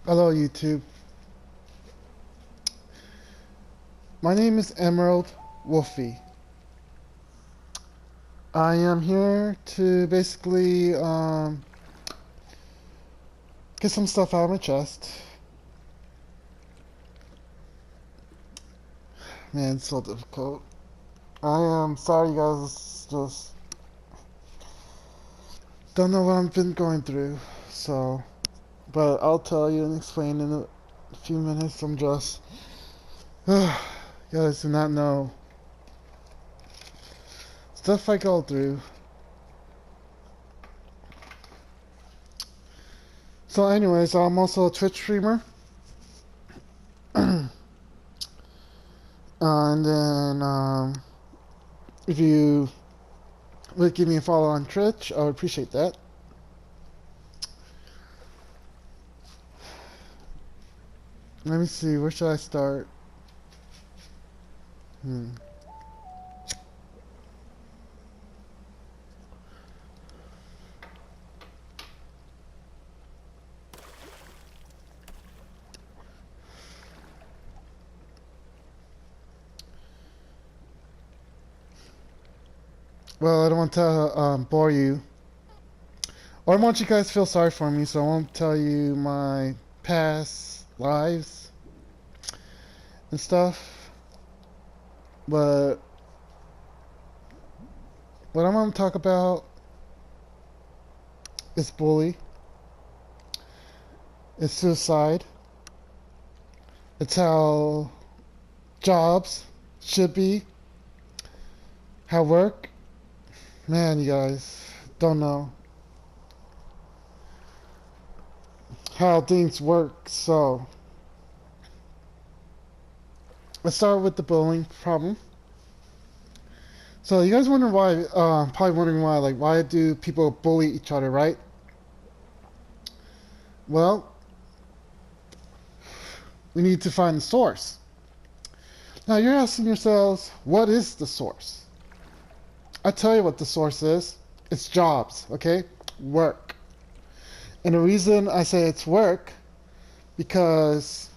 Hello, YouTube. My name is Emerald Wolfie. I am here to basically get some stuff out of my chest. Man, it's so difficult. I am sorry, you guys. Just don't know what I've been going through. So, but I'll tell you and explain in a few minutes. I'm just, you guys do not know stuff I go through. So, anyways, I'm also a Twitch streamer. And then, if you would give me a follow on Twitch, I would appreciate that. Let me see, where should I start? Hmm. Well, I don't want to bore you. Or I want you guys to feel sorry for me, so I won't tell you my past lives and stuff. But what I'm going to talk about is bully, it's suicide, it's how jobs should be, how work. Man, you guys don't know how things work. So let's start with the bullying problem. So you guys wonder why? Probably wondering why. Like, why do people bully each other, right? Well, we need to find the source. Now you're asking yourselves, what is the source? I tell you what the source is. It's jobs, okay? Work. And the reason I say it's work, because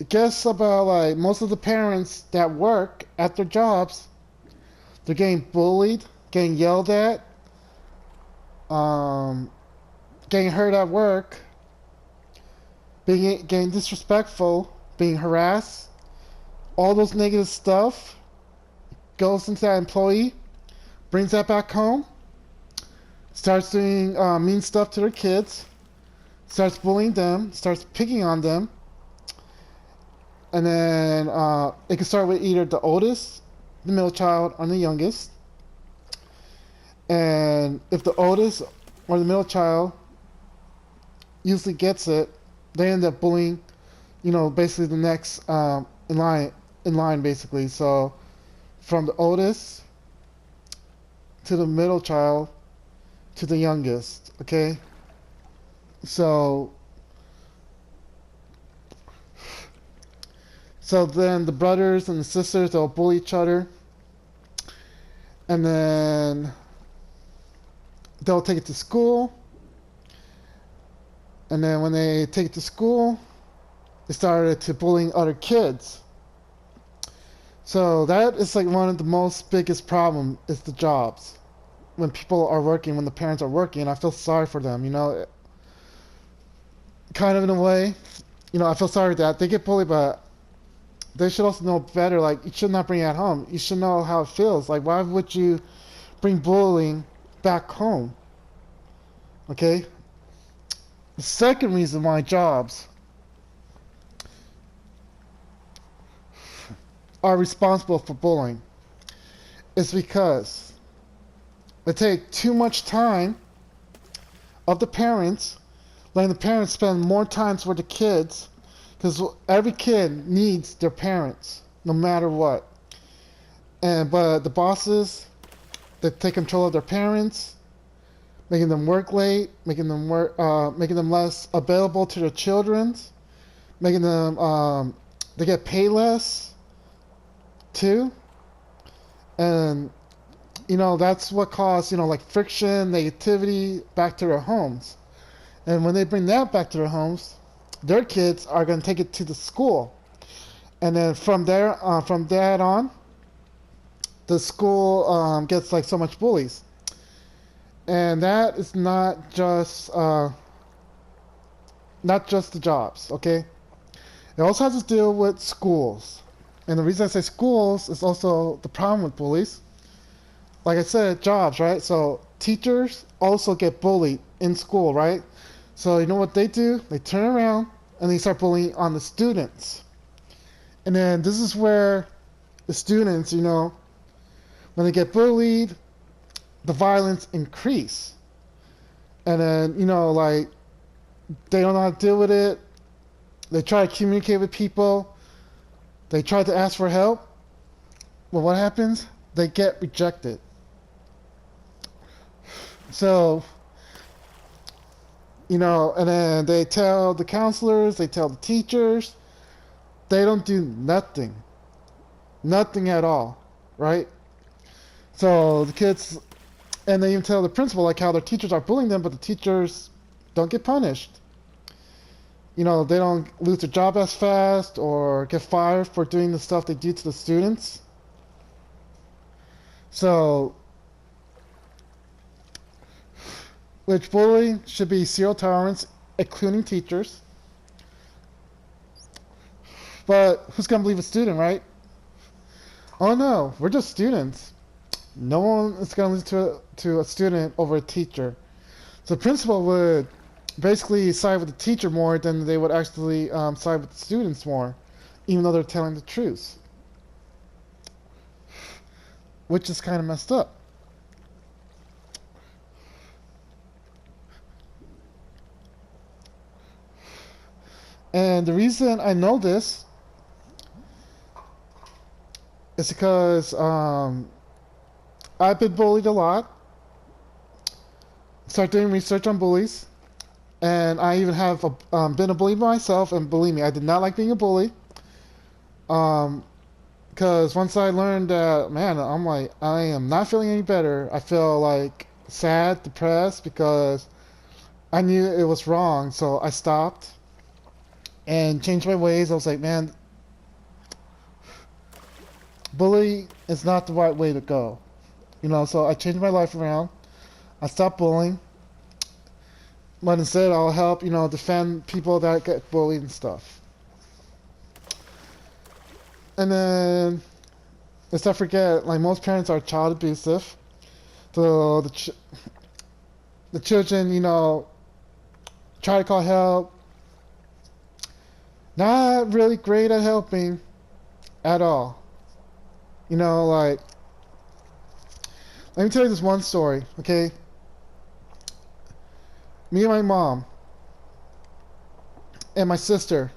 guess about like most of the parents that work at their jobs, they're getting bullied, getting yelled at, um, getting hurt at work, getting disrespectful, being harassed. All those negative stuff goes into that employee, brings that back home, starts doing mean stuff to their kids, starts bullying them, starts picking on them, and then it can start with either the oldest, the middle child, or the youngest. And if the oldest or the middle child usually gets it, they end up bullying, basically the next in line, basically. So from the oldest to the middle child to the youngest, okay? So then the brothers and the sisters, they'll bully each other, and then they'll take it to school, and then when they take it to school, they started to bullying other kids. So that is like one of the most biggest problem is the jobs. When people are working, when the parents are working, I feel sorry for them, kind of in a way. I feel sorry that they get bullied, but they should also know better. Like, you should not bring it at home. You should know how it feels. Like, why would you bring bullying back home? Okay? The second reason why jobs are responsible for bullying is because they take too much time of the parents, letting the parents spend more time with the kids, because every kid needs their parents, no matter what. But the bosses, they take control of their parents, making them work late, making them less available to their children, making them they get paid less too, and that's what caused like friction, negativity back to their homes. And when they bring that back to their homes, their kids are going to take it to the school. And then from there, from that on, the school gets like so much bullies. And that is not just the jobs, okay? It also has to deal with schools. And the reason I say schools is also the problem with bullies. Like I said, jobs, right? So teachers also get bullied in school, right? So you know what they do? They turn around and they start bullying on the students. And then this is where the students, when they get bullied, the violence increase. And then, like, they don't know how to deal with it. They try to communicate with people. They try to ask for help. Well, what happens? They get rejected. So, and then they tell the counselors, they tell the teachers, they don't do nothing. Nothing at all, right? So the kids, and they even tell the principal like how their teachers are bullying them, but the teachers don't get punished. They don't lose their job as fast or get fired for doing the stuff they do to the students. So, which bullying should be zero tolerance, including teachers. But who's going to believe a student, right? Oh no, we're just students. No one is going to listen to a student over a teacher. So the principal would basically side with the teacher more than they would actually side with the students more, even though they're telling the truth. Which is kind of messed up. And the reason I know this is because I've been bullied a lot. Started doing research on bullies. And I even have been a bully myself, and believe me, I did not like being a bully. Because once I learned that, man, I'm like, I am not feeling any better. I feel like sad, depressed, because I knew it was wrong. So I stopped and changed my ways. I was like, man, bully is not the right way to go. So I changed my life around. I stopped bullying. But instead, I'll help, defend people that get bullied and stuff. And then, let's not forget, like most parents are child abusive. So the children, try to call help. Not really great at helping at all. Like, let me tell you this one story, okay? Me and my mom and my sister.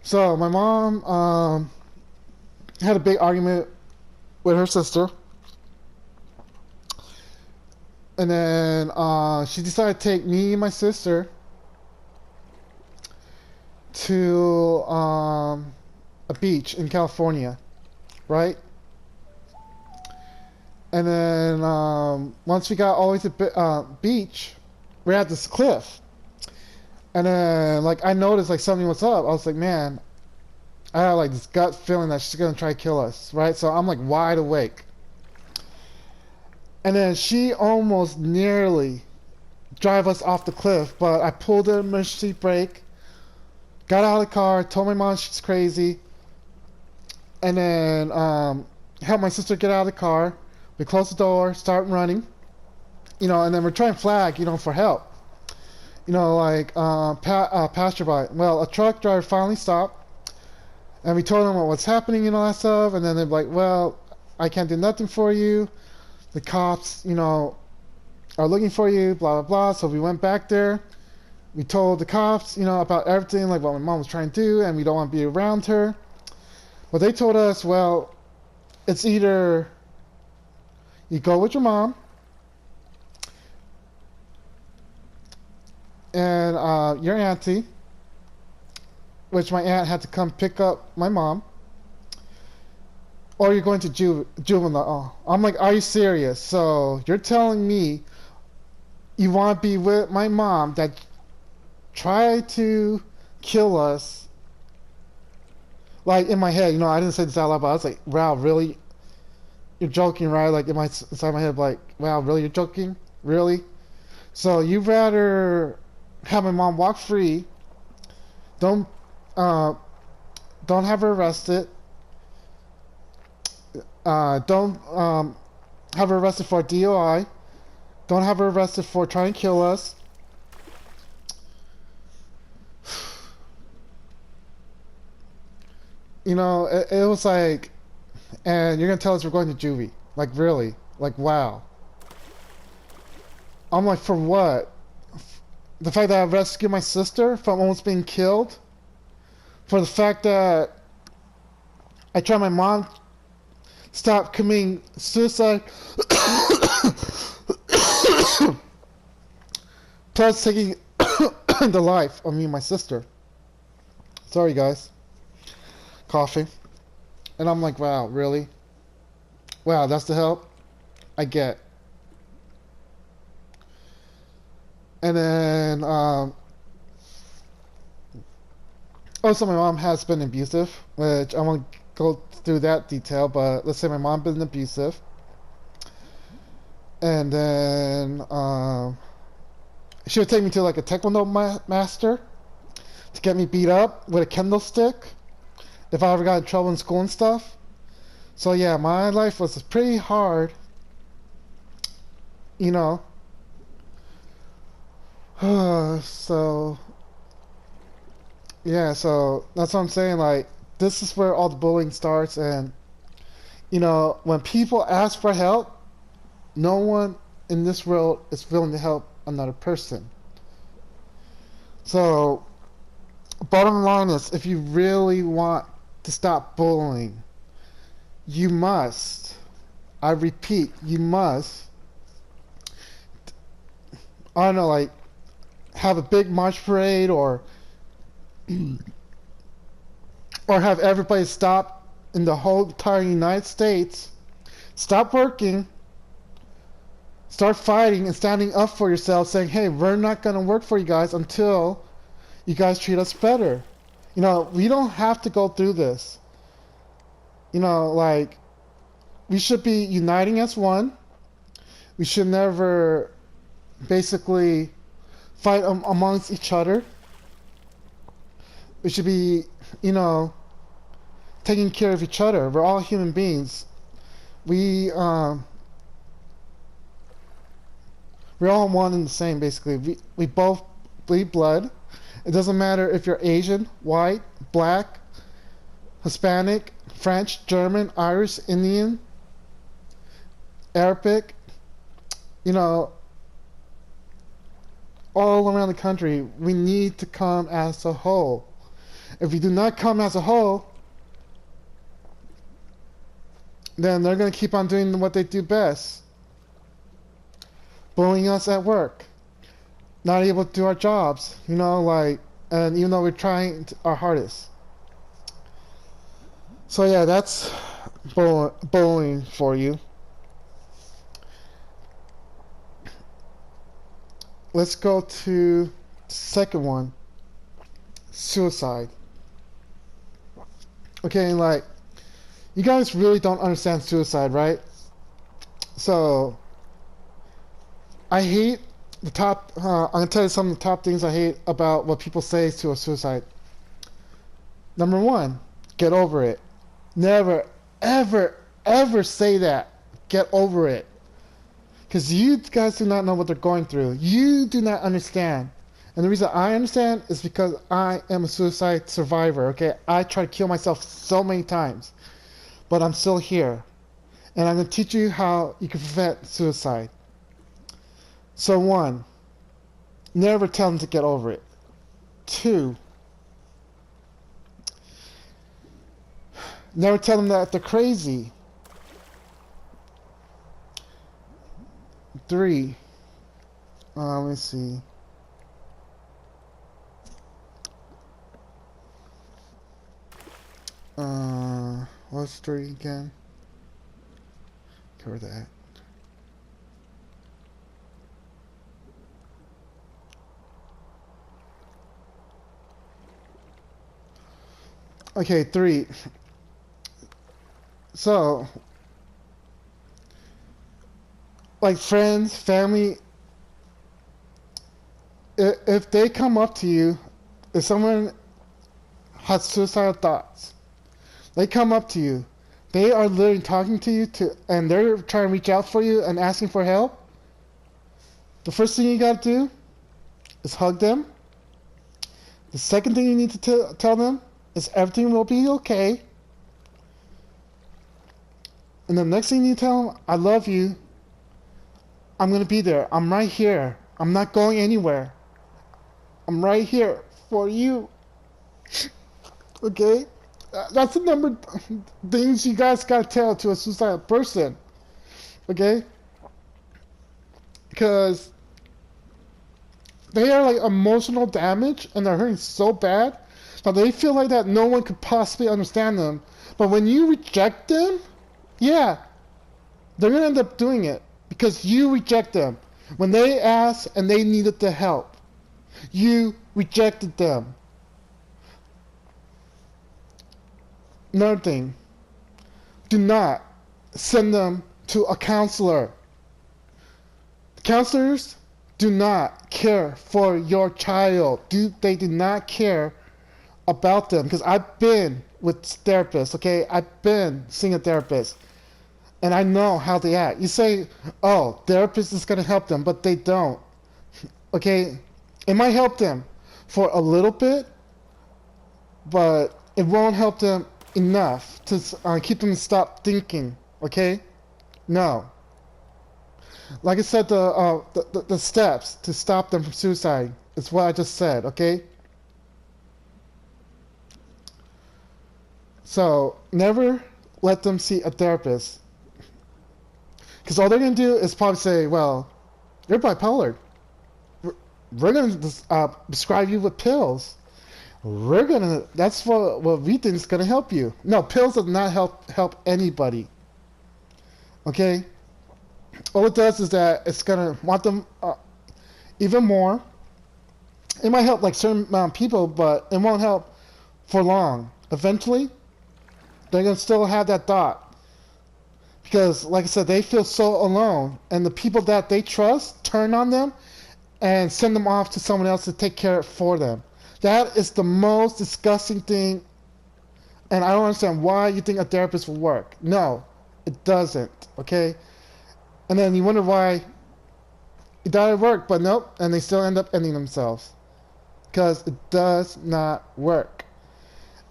So my mom had a big argument with her sister, and then she decided to take me and my sister to a beach in California, right? And then once we got all the way to the beach, we're at this cliff. And then, like, I noticed, like, something was up. I was like, man, I had, like, this gut feeling that she's going to try to kill us, right? So I'm, like, wide awake. And then she almost nearly drive us off the cliff, but I pulled an emergency brake, got out of the car, told my mom she's crazy, and then helped my sister get out of the car. We closed the door, start running. And then we're trying to flag, for help. Passerby. Well, a truck driver finally stopped, and we told him what's happening and all that stuff, and then they're like, well, I can't do nothing for you. The cops, are looking for you, blah, blah, blah. So we went back there. We told the cops, about everything, like what my mom was trying to do, and we don't want to be around her. Well, they told us, well, it's either you go with your mom, and your auntie, which my aunt had to come pick up my mom, or you're going to juvenile. I'm like, are you serious? So you're telling me you want to be with my mom that try to kill us. Like in my head, I didn't say this out loud, but I was like, wow, really? You're joking, right? Like inside my head, like, wow, really? You're joking? Really? So you'd rather have my mom walk free, don't uh, don't have her arrested, don't have her arrested for DOI, don't have her arrested for trying to kill us. It was like, and you're gonna tell us we're going to juvie. Like, really? Like, wow. I'm like, for what? The fact that I rescued my sister from almost being killed? For the fact that I tried my mom stop committing suicide, plus taking the life of me and my sister. Sorry, guys. Coughing. And I'm like, wow, really? Wow, that's the help I get. And then, also my mom has been abusive, which I won't go through that detail, but let's say my mom been abusive. And then, she would take me to like a taekwondo master to get me beat up with a kendo stick if I ever got in trouble in school and stuff. So yeah, my life was pretty hard, you know. So yeah, so that's what I'm saying. Like, this is where all the bullying starts, and when people ask for help, no one in this world is willing to help another person. So, bottom line is, if you really want to stop bullying, you must, I repeat, you must, I don't know, like, have a big march parade or have everybody stop in the whole entire United States, stop working, start fighting and standing up for yourself, saying, hey, we're not going to work for you guys until you guys treat us better. We don't have to go through this. Like, we should be uniting as one. We should never basically fight amongst each other. We should be, taking care of each other. We're all human beings. We're all one and the same, basically. We both bleed blood. It doesn't matter if you're Asian, white, black, Hispanic, French, German, Irish, Indian, Arabic, all around the country. We need to come as a whole. If we do not come as a whole, then they're going to keep on doing what they do best. Bullying us at work. Not able to do our jobs, and even though we're trying our hardest. So yeah, that's bullying for you. Let's go to the second one. Suicide. Okay, and you guys really don't understand suicide, right? So, I hate the top, I'm going to tell you some of the top things I hate about what people say to a suicide. Number one, get over it. Never, ever, ever say that. Get over it. Because you guys do not know what they're going through. You do not understand. And the reason I understand is because I am a suicide survivor, okay? I tried to kill myself so many times. But I'm still here. And I'm going to teach you how you can prevent suicide. So 1, never tell them to get over it. 2, never tell them that they're crazy. 3, let me see. What's 3 again? Cover that. Okay, 3. So, like friends, family, if they come up to you, if someone has suicidal thoughts, they come up to you, they are literally talking to you and they're trying to reach out for you and asking for help. The first thing you gotta do is hug them. The second thing you need to tell them is everything will be okay. And the next thing you tell them, I love you. I'm gonna be there. I'm right here. I'm not going anywhere. I'm right here for you. Okay? That's the number of things you guys gotta tell to a suicidal person. Okay? Because they are like emotional damage and they're hurting so bad that they feel like that no one could possibly understand them. But when you reject them, yeah, they're gonna end up doing it because you reject them. When they asked and they needed the help, you rejected them. Another thing, do not send them to a counselor. Counselors do not care for your child. They do not care about them. Because I've been with therapists, okay? I've been seeing a therapist. And I know how they act. You say, oh, therapist is going to help them, but they don't. Okay? It might help them for a little bit, but it won't help them enough to keep them to stop thinking. Okay? No. Like I said, the steps to stop them from suicide is what I just said, okay? So, never let them see a therapist. Because all they're going to do is probably say, well, you're bipolar. We're going to prescribe you with pills. That's what we think is going to help you. No, pills do not help anybody. Okay? All it does is that it's gonna want them even more. It might help like certain amount of people, but it won't help for long. Eventually, they're gonna still have that thought because, like I said, they feel so alone, and the people that they trust turn on them and send them off to someone else to take care of it for them. That is the most disgusting thing, and I don't understand why you think a therapist will work. No, it doesn't. Okay. And then you wonder why it doesn't work, but nope, and they still end up ending themselves. Because it does not work.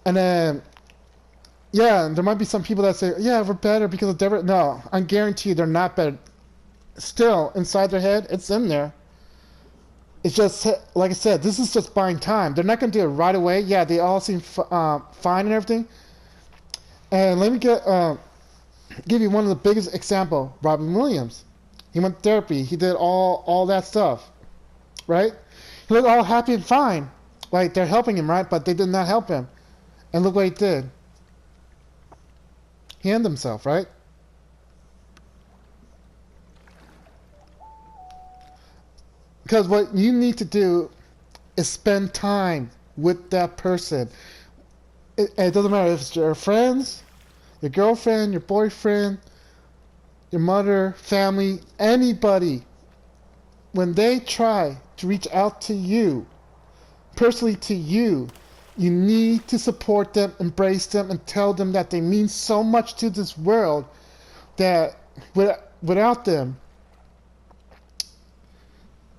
And then, yeah, there might be some people that say, yeah, we're better because of Deborah. No, I guarantee you they're not better. Still, inside their head, it's in there. It's just, like I said, this is just buying time. They're not going to do it right away. Yeah, they all seem fine and everything. And let me give you one of the biggest example, Robin Williams. He went to therapy. He did all that stuff, right? He looked all happy and fine. Like, they're helping him, right? But they did not help him. And look what he did. He ended himself, right? Because what you need to do is spend time with that person. It doesn't matter if it's your friends, your girlfriend, your boyfriend, your mother, family, anybody. When they try to reach out to you, personally to you, you need to support them, embrace them, and tell them that they mean so much to this world that without them,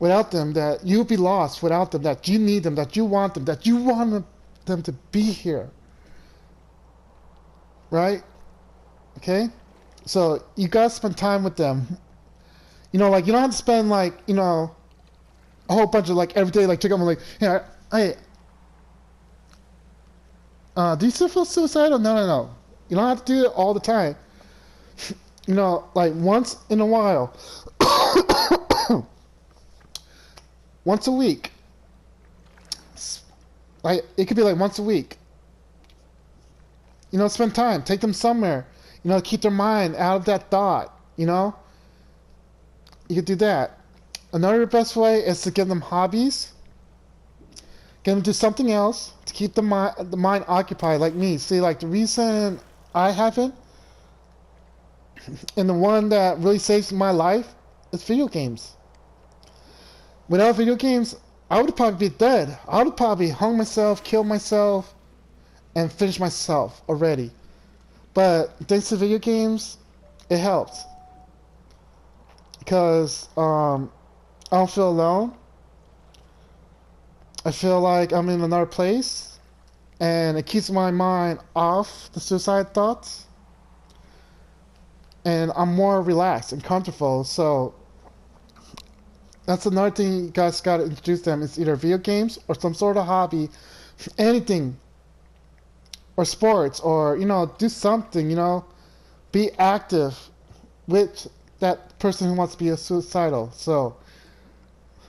that you'll be lost without them, that you need them, that you want them to be here. Right? Okay? So you gotta spend time with them. You know, like, you don't have to spend, like, you know, a whole bunch of, like, every day, like, check up on, like, hey, do you still feel suicidal? No. You don't have to do it all the time. You know, like, once in a while. Once a week. Like, it could be, like, once a week. You know, spend time. Take them somewhere. You know, keep their mind out of that thought. You know? You could do that. Another best way is to give them hobbies. Get them to do something else to keep the mind occupied, like me. See, like the reason I haven't, and the one that really saves my life, is video games. Without video games, I would probably be dead. I would probably hung myself, killed myself, and finished myself already. But thanks to video games, it helps. Because I don't feel alone. I feel like I'm in another place. And it keeps my mind off the suicide thoughts. And I'm more relaxed and comfortable. So that's another thing you guys got to introduce them. It's either video games or some sort of hobby. Anything. Or sports. Or, do something, Be active with that person who wants to be a suicidal. So,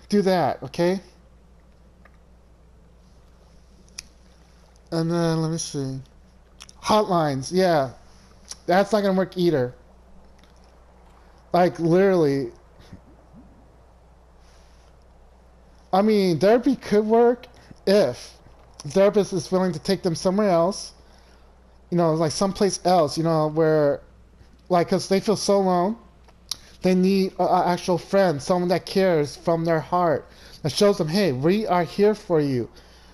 do that, okay? And then, let me see. Hotlines, yeah. That's not gonna work either. Like, literally. I mean, therapy could work if the therapist is willing to take them somewhere else. Like someplace else, where, like, because they feel so alone. They need an actual friend, someone that cares from their heart, that shows them, hey, we are here for you,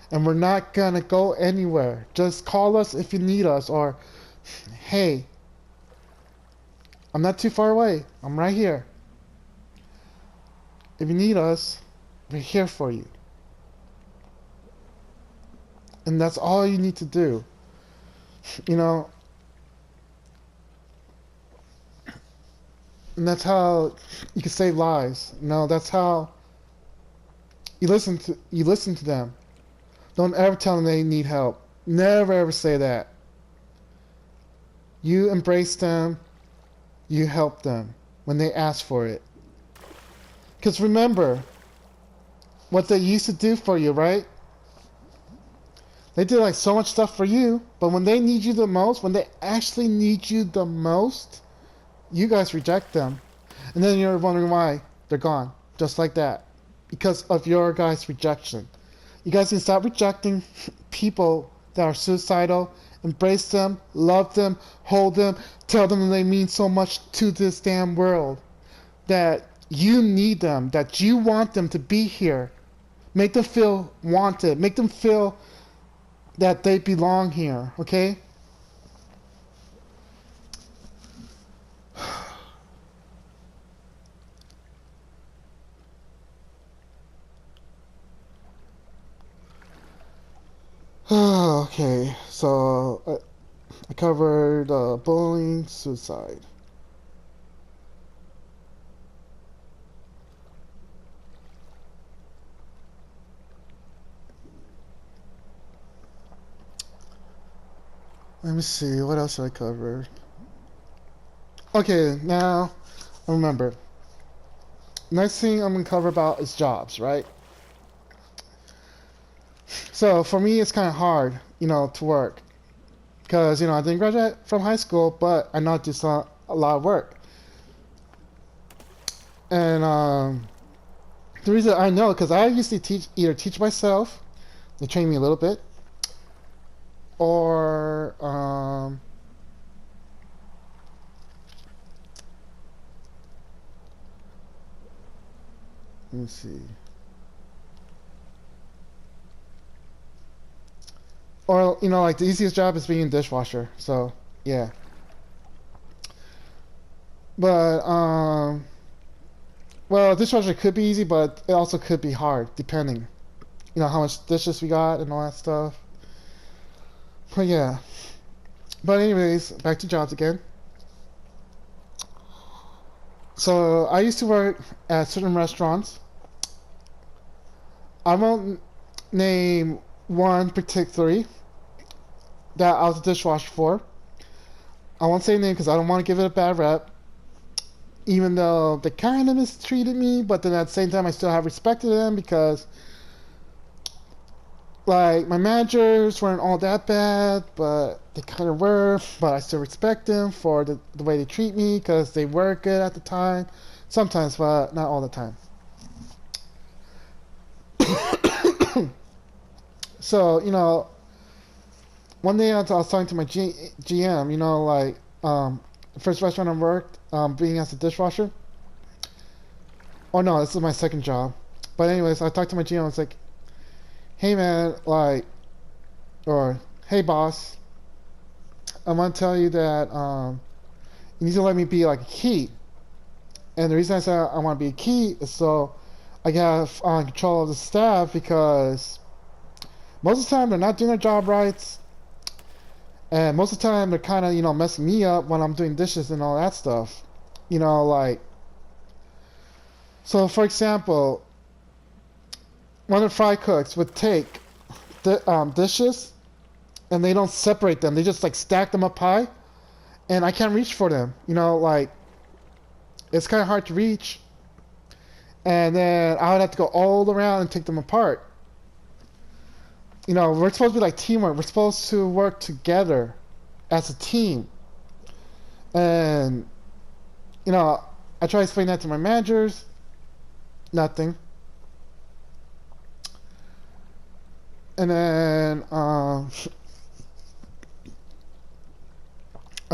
and we're not gonna go anywhere. Just call us if you need us, or, hey, I'm not too far away. I'm right here. If you need us, we're here for you. And that's all you need to do. And that's how you can save lives. That's how you listen to them. Don't ever tell them they need help. Never ever say that. You embrace them. You help them when they ask for it. Because remember what they used to do for you, right? They did like so much stuff for you, but when they need you the most, when they actually need you the most, you guys reject them. And then you're wondering why they're gone. Just like that. Because of your guys' rejection. You guys can stop rejecting people that are suicidal. Embrace them, love them, hold them, tell them they mean so much to this damn world. That you need them, that you want them to be here. Make them feel wanted. Make them feel that they belong here, okay? Okay, so I covered bullying, suicide. Let me see, what else should I cover? Okay, now I remember. Next thing I'm gonna cover about is jobs, right? So for me, it's kind of hard, to work. Because, I didn't graduate from high school, but I know I do a lot of work. And the reason I know, because I used to either teach myself, they train me a little bit, or let me see. Or, like the easiest job is being a dishwasher. So, yeah. But, well, dishwasher could be easy, but it also could be hard, depending. How much dishes we got and all that stuff. But, yeah. But anyways, back to jobs again. So, I used to work at certain restaurants. I won't name one particularly that I was a dishwasher for. I won't say a name because I don't want to give it a bad rep. Even though they kind of mistreated me, but then at the same time I still have respect to them because, like, my managers weren't all that bad, but they kind of were. But I still respect them for the way they treat me because they were good at the time. Sometimes, but not all the time. So, one day I was talking to my GM, the first restaurant I worked, being as a dishwasher. Oh no, this is my second job. But anyways, I talked to my GM. I was like, "Hey man, or hey boss, I want to tell you that you need to let me be like a key." And the reason I said I want to be a key is so I can have control of the staff, because most of the time they're not doing their job right, and most of the time they're kind of messing me up when I'm doing dishes and all that stuff. You know, like so. For example, one of the fry cooks would take dishes and they don't separate them. They just like stack them up high, and I can't reach for them. It's kind of hard to reach, and then I would have to go all around and take them apart. We're supposed to be like teamwork. We're supposed to work together as a team. And, I try to explain that to my managers. Nothing. And then, I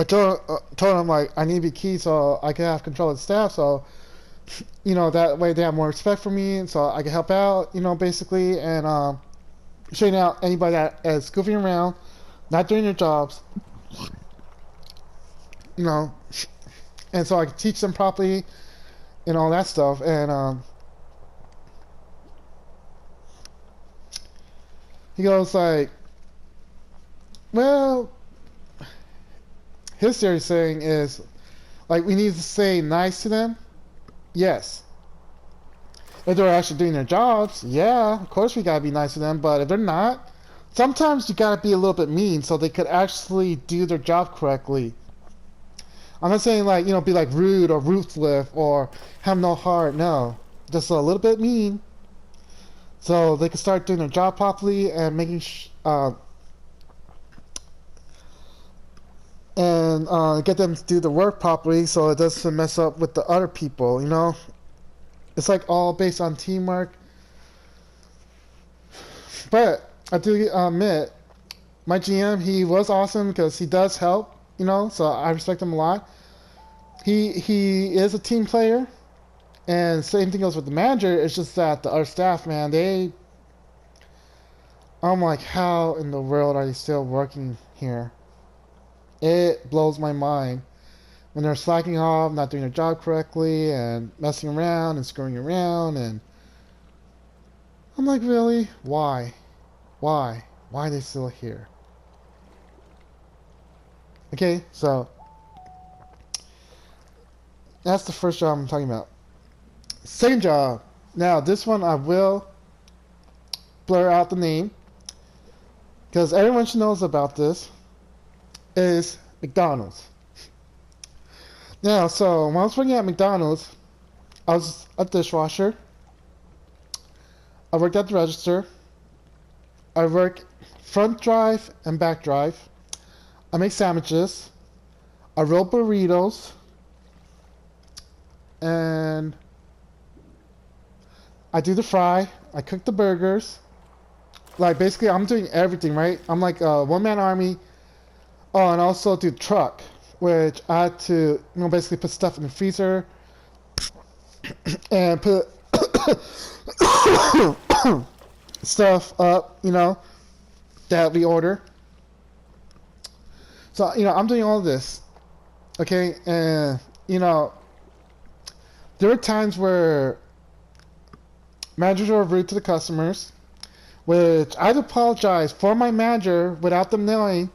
told them, like, I need to be key so I can have control of the staff. So, that way they have more respect for me. And so I can help out, basically. And, shutting out anybody that is goofing around, not doing their jobs, and so I can teach them properly and all that stuff. And he goes like, well, his theory saying is like we need to say nice to them. Yes. If they're actually doing their jobs, yeah, of course we gotta be nice to them. But if they're not, sometimes you gotta be a little bit mean so they could actually do their job correctly. I'm not saying like be like rude or ruthless or have no heart. No, just a little bit mean, so they can start doing their job properly and making and get them to do the work properly so it doesn't mess up with the other people. It's like all based on teamwork. But I do admit, my GM, he was awesome because he does help, so I respect him a lot. He is a team player, and same thing goes with the manager. It's just that the other staff, man, I'm like, how in the world are they still working here? It blows my mind when they're slacking off, not doing their job correctly, and messing around and screwing around. And I'm like, really? Why? Why are they still here? Okay, so that's the first job I'm talking about. Second job. Now, this one I will blur out the name because everyone should knows about this. Is McDonald's. Now, so when I was working at McDonald's, I was a dishwasher. I worked at the register. I work front drive and back drive. I make sandwiches. I roll burritos. And I do the fry. I cook the burgers. Like, basically, I'm doing everything, right? I'm like a one-man army. Oh, and also do truck, which I had to, basically put stuff in the freezer and put stuff up, that we order. So, I'm doing all this, okay? And, there were times where managers were rude to the customers, which I'd apologize for my manager without them knowing,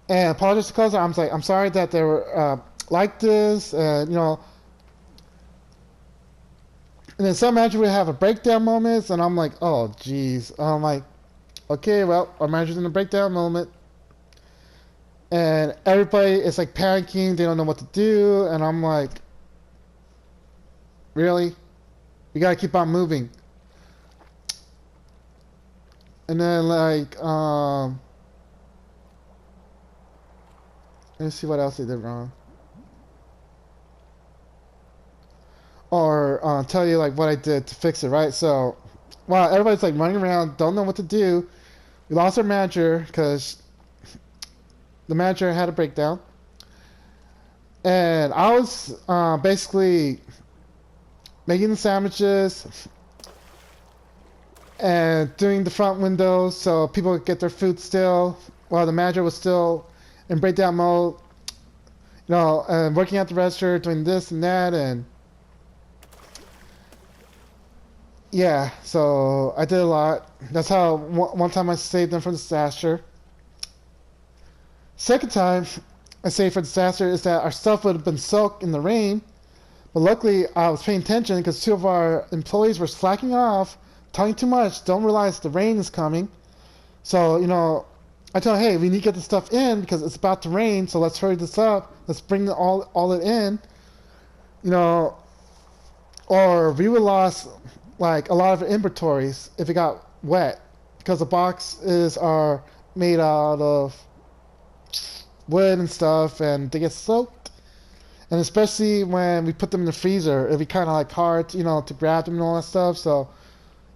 and apologize to the customer. I'm like, I'm sorry that they were like this, and, and then some manager would have a breakdown moments, and I'm like, oh, geez. I'm like, okay, well, our manager's in a breakdown moment. And everybody is like panicking, they don't know what to do, and I'm like, really? We gotta keep on moving. And then like, let's see what else they did wrong. Or tell you like what I did to fix it, right? So, while everybody's like running around, don't know what to do, We lost our manager because the manager had a breakdown, and I was basically making the sandwiches and doing the front windows so people could get their food still while the manager was still in breakdown mode. You know, and working at the register, doing this and that, and yeah, so I did a lot. That's how one time I saved them from disaster. Second time I saved for disaster is that our stuff would have been soaked in the rain, but luckily I was paying attention because two of our employees were slacking off, talking too much, don't realize the rain is coming. So, you know, I told them, hey, we need to get the stuff in because it's about to rain, so let's hurry this up. Let's bring all it in. You know, or we would lost like a lot of inventories if it got wet because the boxes are made out of wood and stuff and they get soaked. And especially when we put them in the freezer, it'd be kind of like hard, you know, to grab them and all that stuff. So,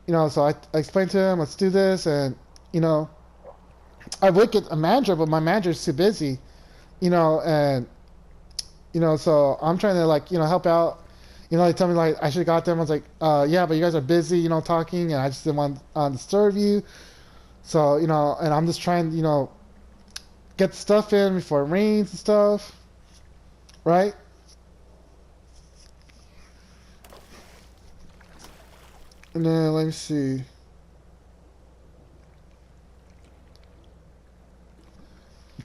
you know, so I explained to him, let's do this, and you know, I would get a manager, but my manager's too busy, you know, and you know, so I'm trying to like, you know, help out. You know, they tell me like I should have got them. I was like, yeah, but you guys are busy, you know, talking, and I just didn't want to disturb you. So, you know, and I'm just trying, you know, get the stuff in before it rains and stuff, right? And then let me see.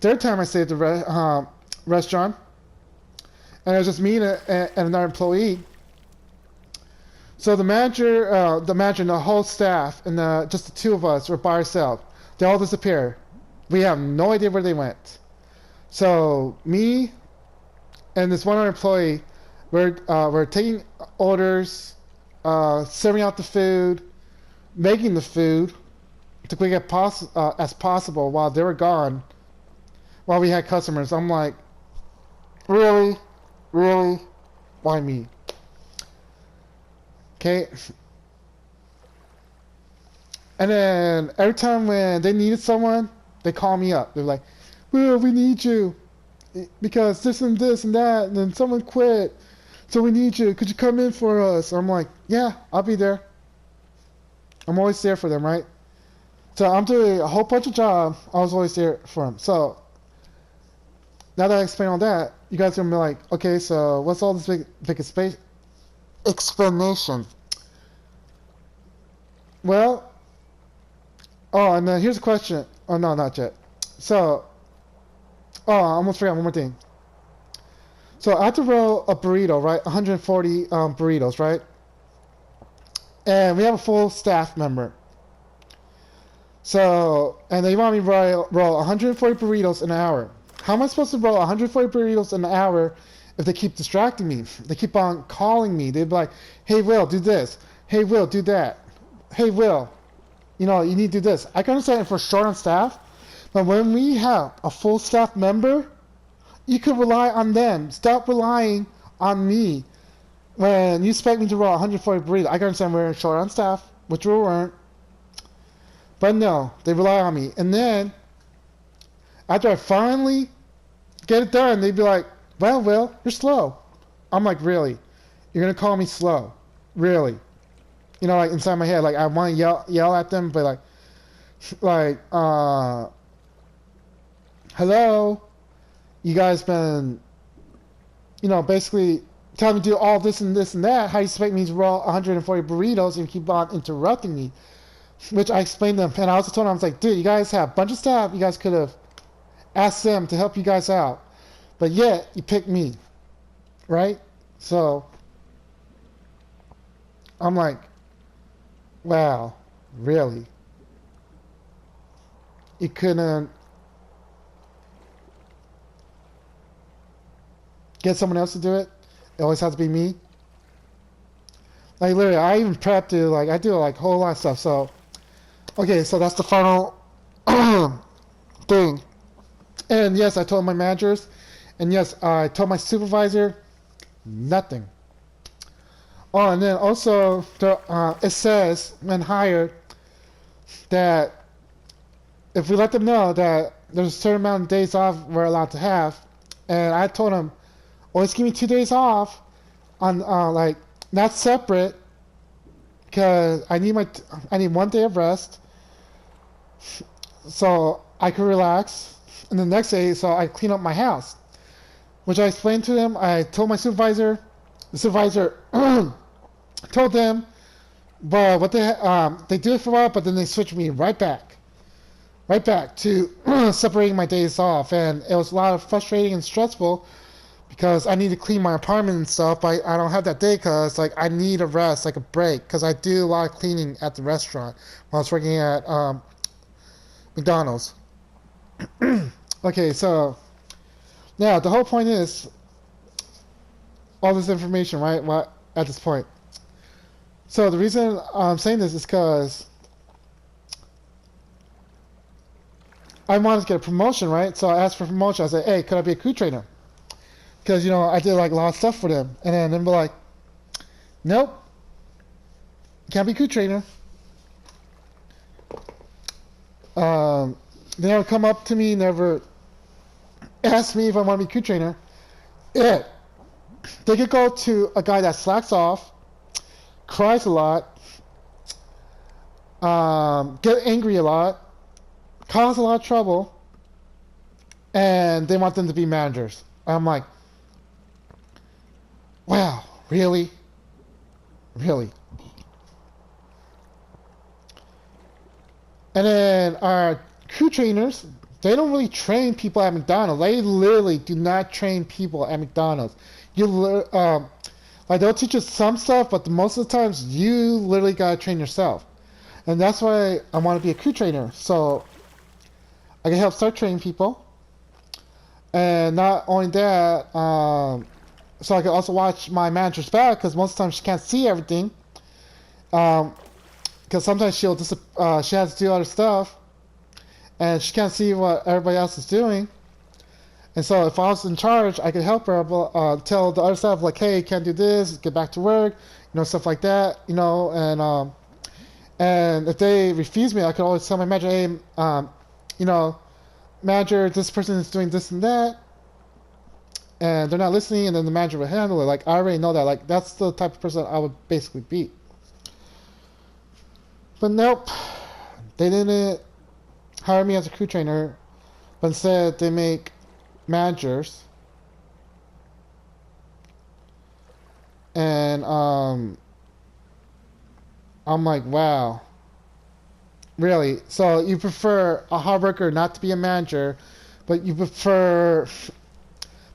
Third time I stayed at the restaurant, and it was just me and another employee. So the manager, and the whole staff, and just the two of us were by ourselves. They all disappeared. We have no idea where they went. So me and this one other employee, we're taking orders, serving out the food, making the food to quick as possible while they were gone. While we had customers, I'm like, really, why me? Okay. And then every time when they needed someone, they call me up. They're like, well, we need you because this and that, and then someone quit. So we need you. Could you come in for us? I'm like, yeah, I'll be there. I'm always there for them, right? So I'm doing a whole bunch of jobs. I was always there for them. So now that I explain all that, you guys are gonna be like, okay, so what's all this big space explanation? Well, oh, and then here's a question. Oh no, not yet. So, oh, I almost forgot one more thing. So I have to roll a burrito, right? 140 burritos, right? And we have a full staff member. So, and they want me to roll 140 burritos in an hour. How am I supposed to roll 140 burritos in an hour if they keep distracting me? They keep on calling me. They'd be like, hey, Will, do this. Hey, Will, do that. Hey, Will, you know, you need to do this. I can understand if we're short on staff, but when we have a full staff member, you can rely on them. Stop relying on me. When you expect me to roll 140 burritos, I can understand we're short on staff, which we weren't. But no, they rely on me. And then, after I finally get it done, they'd be like, well, Will, you're slow. I'm like, really? You're going to call me slow? Really? You know, like inside my head, like I want to yell at them, but hello? You guys been, you know, basically telling me to do all this and this and that. How you expect me to roll 140 burritos and keep on interrupting me? Which I explained to them, and I also told them, I was like, dude, you guys have a bunch of staff. You guys could have asked them to help you guys out. But yet, you picked me. Right? So, I'm like, wow, really? You couldn't get someone else to do it? It always has to be me? Like, literally, I even prep to, like, I do, like, a whole lot of stuff. So, okay, so that's the final thing. And yes, I told my managers, and yes, I told my supervisor, nothing. Oh, and then also, it says, when hired, that if we let them know that there's a certain amount of days off we're allowed to have, and I told them, always give me 2 days off on like not separate, because I need 1 day of rest, so I could relax, and the next day so I clean up my house, which I explained to them. I told my supervisor. The supervisor told them, but what they do it for a while, but then they switch me right back to separating my days off, and it was a lot of frustrating and stressful because I need to clean my apartment and stuff, but I don't have that day because like I need a rest, like a break, because I do a lot of cleaning at the restaurant while I was working at McDonald's. Okay, so now the whole point is all this information, right? What at this point? So the reason I'm saying this is because I wanted to get a promotion, right? So I asked for promotion. I said, "Hey, could I be a crew trainer?" Because I did like a lot of stuff for them, and then they'd be like, "Nope, can't be crew trainer." They never come up to me, never ask me if I want to be crew trainer. Yeah, they could go to a guy that slacks off, cries a lot, get angry a lot, cause a lot of trouble, and they want them to be managers. I'm like, wow, really? Really? And then our crew trainers, they don't really train people at McDonald's. They literally do not train people at McDonald's. Like they'll teach you some stuff, but most of the times you literally gotta train yourself. And that's why I want to be a crew trainer, so I can help start training people. And not only that, so I can also watch my manager's back, because most of the time she can't see everything. Because sometimes she has to do other stuff, and she can't see what everybody else is doing. And so if I was in charge, I could help her tell the other staff, like, hey, you can't do this, get back to work, stuff like that, and if they refuse me, I could always tell my manager, hey, manager, this person is doing this and that, and they're not listening, and then the manager would handle it. Like, I already know that. Like, that's the type of person I would basically be. But nope, they didn't hire me as a crew trainer, but instead they make managers. And I'm like, wow, really? So you prefer a hard worker not to be a manager, but you prefer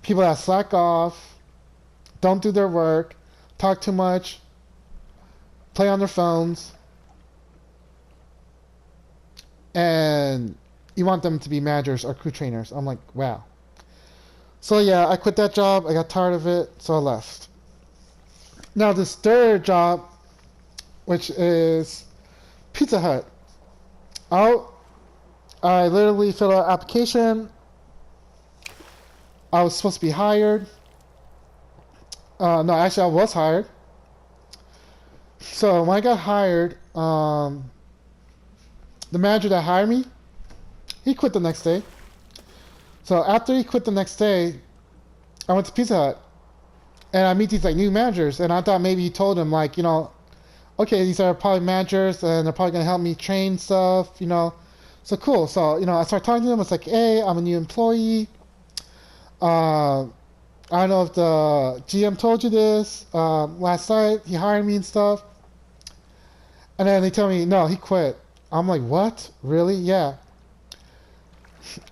people that slack off, don't do their work, talk too much, play on their phones, and you want them to be managers or crew trainers. I'm like, wow. So yeah, I quit that job. I got tired of it, so I left. Now this third job, which is Pizza Hut. I literally filled out an application. I was supposed to be hired. No, actually I was hired. So when I got hired, the manager that hired me, he quit the next day. So after he quit the next day, I went to Pizza Hut, and I meet these like new managers, and I thought maybe he told them like, okay, these are probably managers, and they're probably gonna help me train stuff, So cool. So I started talking to them. It's like, hey, I'm a new employee. I don't know if the GM told you this. Last night he hired me and stuff, and then they tell me no, he quit. I'm like, what? Really? Yeah.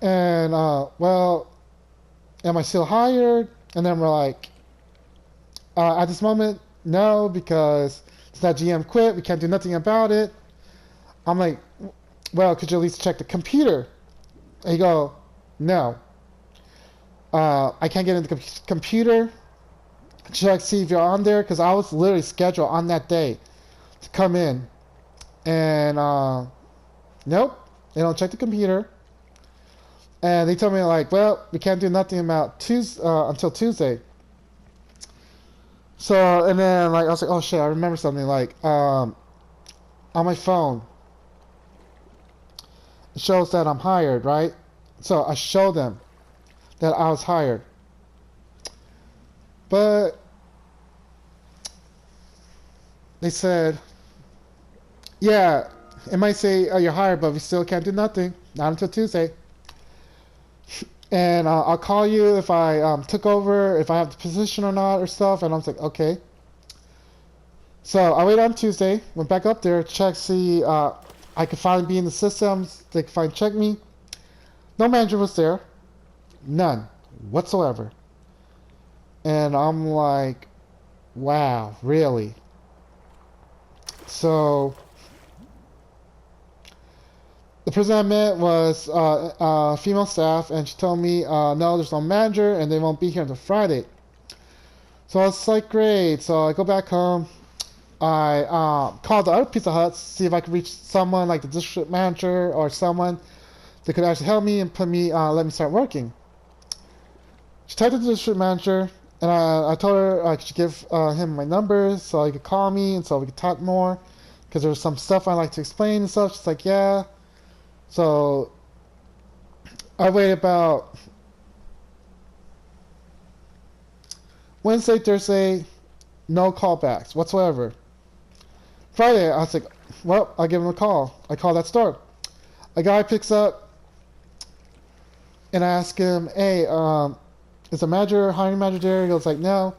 And well, am I still hired? And then we're like, at this moment, no, because it's that GM quit. We can't do nothing about it. I'm like, well, could you at least check the computer? And he go, no. I can't get into the computer. Check, see if you're on there, because I was literally scheduled on that day to come in. And nope, they don't check the computer. And they told me like, well, we can't do nothing about Tuesday until Tuesday. So, and then like I was like, oh shit, I remember something like on my phone. it shows that I'm hired, right? So I show them that I was hired. But they said, yeah, it might say, oh, you're hired, but we still can't do nothing. Not until Tuesday. And I'll call you if I took over, if I have the position or not or stuff. And I was like, okay. So I waited on Tuesday, went back up there, checked, see I could finally be in the systems. They could finally check me. No manager was there. None whatsoever. And I'm like, wow, really? So the person I met was female staff, and she told me, no, there's no manager, and they won't be here until Friday. So I was like, great. So I go back home. I called the other Pizza Huts, see if I could reach someone like the district manager or someone that could actually help me and put me, let me start working. She talked to the district manager, and I told her I could give him my number so he could call me and so we could talk more, because there was some stuff I like to explain and stuff. She's like, yeah. So I waited about Wednesday, Thursday, no callbacks whatsoever. Friday, I was like, well, I'll give him a call. I call that store. A guy picks up, and I ask him, hey, is the manager, hiring manager there? He goes like, no,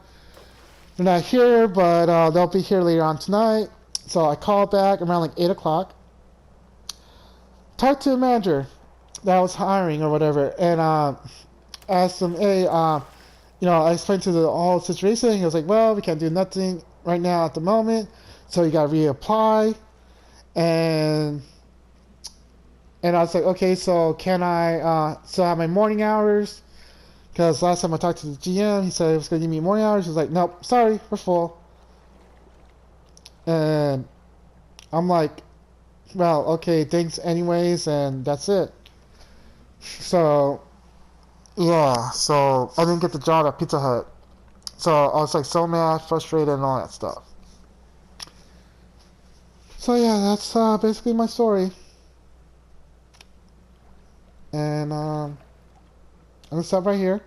they're not here, but they'll be here later on tonight. So I call back around like 8 o'clock. Talk to the manager that I was hiring or whatever, and asked him, hey, I explained to the whole situation. He was like, well, we can't do nothing right now at the moment, so you gotta reapply. And I was like, okay, so can I still have my morning hours? Because last time I talked to the GM, he said he was gonna give me morning hours. He was like, nope, sorry, we're full. And I'm like, well, okay, thanks anyways, and that's it. So yeah, so I didn't get the job at Pizza Hut. So I was like so mad, frustrated, and all that stuff. So yeah, that's basically my story. And I'm gonna stop right here,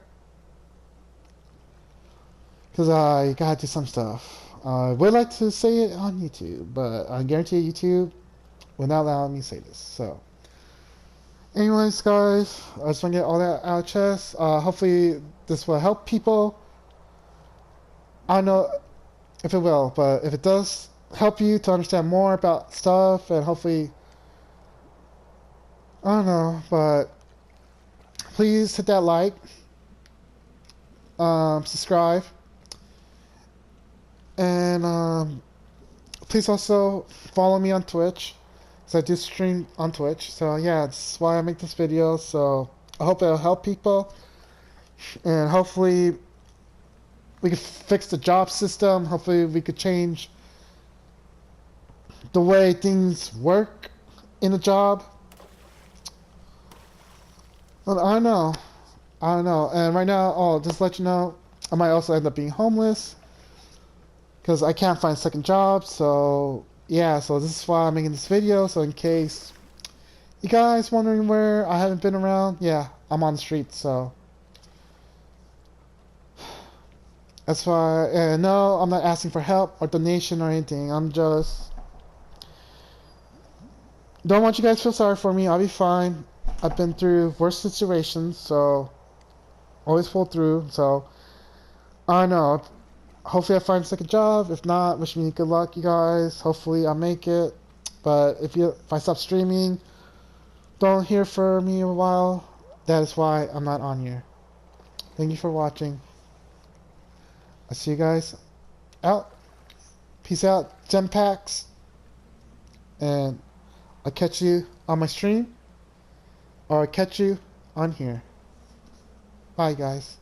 because I gotta do some stuff. I would like to say it on YouTube, but I guarantee YouTube will not allow me to say this. So anyways, guys, I just want to get all that out of chest. Hopefully this will help people. I don't know if it will, but if it does help you to understand more about stuff, and hopefully, I don't know, but please hit that like, subscribe, and please also follow me on Twitch, because I do stream on Twitch. So yeah, that's why I make this video. So I hope it'll help people, and hopefully we could fix the job system. Hopefully we could change the way things work in a job. Well, I don't know. And right now, just to let you know, I might also end up being homeless, because I can't find a second job. So yeah, so this is why I'm making this video. So in case you guys wondering where I haven't been around, yeah, I'm on the streets. So that's why. And no, I'm not asking for help or donation or anything. I'm just don't want you guys to feel sorry for me. I'll be fine. I've been through worse situations, so always pull through. So I don't know. Hopefully I find a second job. If not, wish me good luck, you guys. Hopefully I make it. But if I stop streaming, don't hear from me in a while. That is why I'm not on here. Thank you for watching. I'll see you guys out. Peace out, gem packs. And I'll catch you on my stream, or I'll catch you on here. Bye, guys.